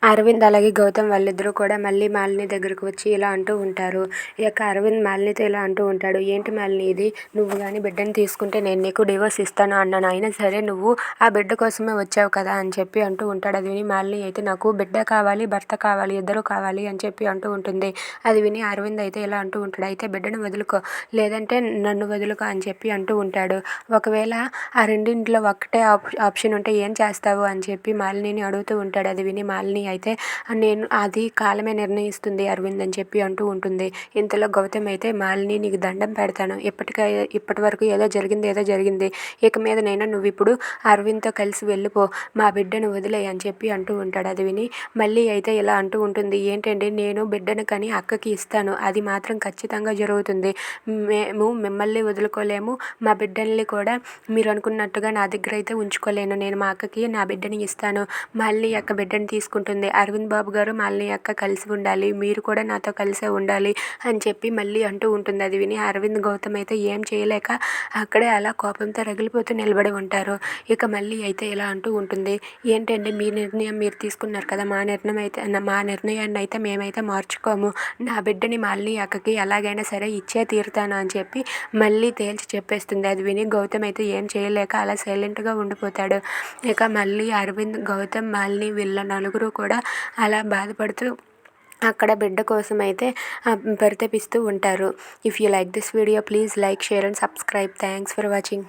అరవింద్ అలాగే గౌతమ్ వాళ్ళిద్దరూ కూడా మళ్ళీ మాలిని దగ్గరకు వచ్చి ఇలా అంటూ ఉంటారు. అరవింద్ మాలినితో ఇలా అంటూ ఉంటాడు. ఏంటి మాలిని ఇది, నువ్వు కానీ బిడ్డని తీసుకుంటే నేను నీకు డివోర్స్ ఇస్తాను అన్నాను, అయినా సరే నువ్వు ఆ బిడ్డ కోసమే వచ్చావు కదా అని చెప్పి అంటూ ఉంటాడు. అది విని మాలిని అయితే నాకు బిడ్డ కావాలి, భర్త కావాలి, ఇద్దరు కావాలి అని చెప్పి అంటూ ఉంటుంది. అది విని అరవింద్ అయితే ఇలా అంటూ ఉంటాడు. అయితే బిడ్డను వదులుకో, లేదంటే నన్ను వదులుకో అని చెప్పి అంటూ ఉంటాడు. ఒకవేళ ఆ రెండింటిలో ఒక్కటే ఆప్షన్ ఉంటే ఏం చేస్తావు అని చెప్పి మాలినిని అడుగుతూ ఉంటాడు. అది విని మాలిని అయితే నేను అది కాలమే నిర్ణయిస్తుంది అరవింద్ అని చెప్పి అంటూ ఉంటుంది. ఇంతలో గౌతమ్ అయితే మాలిని నీకు దండం పెడతాను, ఇప్పటి వరకు ఏదో జరిగింది, ఇక మీదనైనా నువ్వు ఇప్పుడు అరవింద్తో కలిసి వెళ్ళిపో, మా బిడ్డను వదిలేయి అని చెప్పి అంటూ ఉంటాడు. అది విని మళ్ళీ అయితే ఇలా అంటూ ఉంటుంది. ఏంటంటే నేను బిడ్డను కానీ అక్కకి ఇస్తాను, అది మాత్రం ఖచ్చితంగా జరుగుతుంది, మేము మిమ్మల్ని వదులుకోలేము, మా బిడ్డల్ని కూడా మీరు అనుకున్నట్టుగా నా దగ్గర అయితే ఉంచుకోలేను, నేను మా అక్కకి నా బిడ్డని ఇస్తాను, మళ్ళీ అక్క బిడ్డని తీసుకుంటుంది, అరవింద్ బాబు గారు మళ్ళీ అక్క కలిసి ఉండాలి, మీరు కూడా నాతో కలిసే ఉండాలి అని చెప్పి మళ్ళీ అంటూ ఉంటుంది. అది విని అరవింద్ గౌతమ్ అయితే ఏం చేయలేక అక్కడే అలా కోపంతో రగిలిపోతూ నిలబడి ఉంటారు. ఇక మళ్ళీ అయితే ఇలా అంటూ ఉంటుంది. ఏంటంటే మీ నిర్ణయం మీరు తీసుకున్నారు కదా, మా నిర్ణయాన్ని అయితే మేమైతే మార్చుకోము, నా బిడ్డని మళ్ళీ అక్కకి ఎలాగైనా సరే ఇచ్చే తీరుతాను అని చెప్పి మళ్ళీ తేల్చి చెప్పేస్తుంది. అది విని గౌతమ్ అయితే ఏం చేయలేక అలా సైలెంట్గా ఉండిపోతాడు. ఇక మళ్ళీ అరవింద్, గౌతమ్, మాలిని వీళ్ళ నలుగురు కూడా అలా బాధపడుతూ అక్కడ బిడ్డ కోసం అయితే పరితపిస్తూ ఉంటారు. If you like this video please like, share and subscribe. Thanks for watching.